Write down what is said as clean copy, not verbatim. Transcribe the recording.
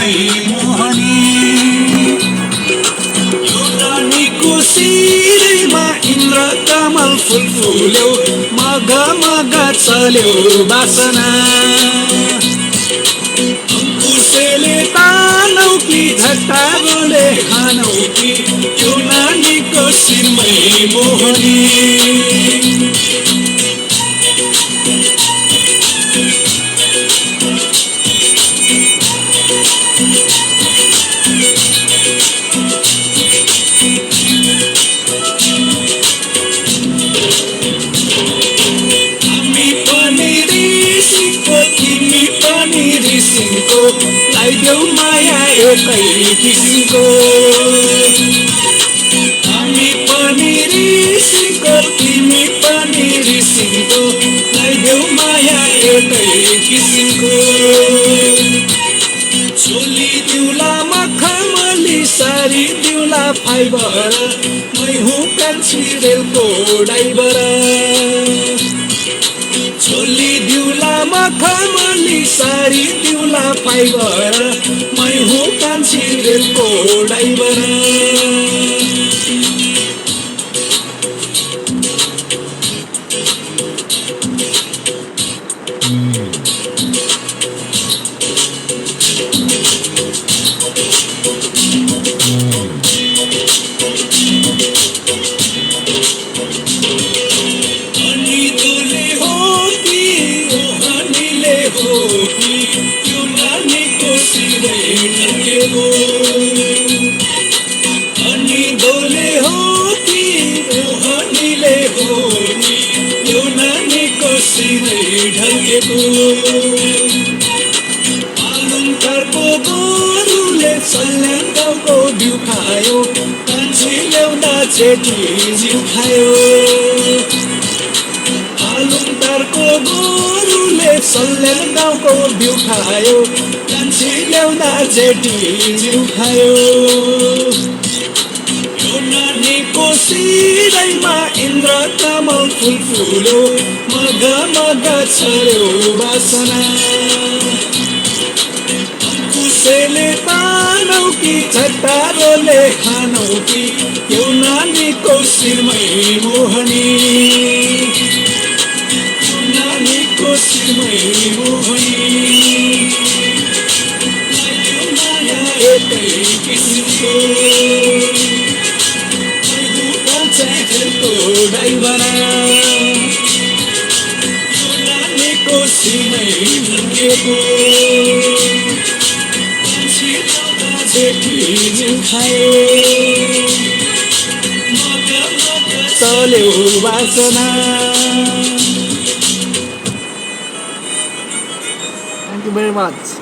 शिरमै मोहनी यो नानीको शिरमा इन्द्र कमल फुल फुल्यो मग मग चल्यो बासना अंकुशले तानौ कि झट्टारोले खानौ कि यो नानीको शिरमै मोहनी लगाइदेऊ माया एकै किसिमको हामी पनि रिसिको तिमी पनि रिसिको लगाइदेऊ माया एकै किसिमको चोली दिउला मखमली सारी दिउला फाइबर मै हुँ कान्छी रेलको ड्राइभर चोली दिउला मखमली सारी दिउला फाइबर मै हुँ कान्छी रेलको ड्राइभर अनि दोले हो कि रोहनीले हो नि यो नानीको शिरै ढल्केको पालुङटारको गोरुले सल्यान गाउँको बिउ खायो कान्छी ल्याउँदा जेठी जिउ खायो पालुङटारको गोरुले सल्यान गाउँको बिउ खायो कान्छी ल्याउँदा जेठी जिउ खायो यो नानीको शिरैमा इन्द्र कमल फुल फुल्यो मग मग छर्यो बासना अंकुशले तानौ कि झट्टारोले खानौ कि यो नानीको शिरमै मोहनी यो नानीको शिरमै मोहनी एकै किसिमको ड्राइभर यो नानीको शिरमै ढल्केको जेठी जिउ खायो मग मग चल्यो बासना। Thank you very much.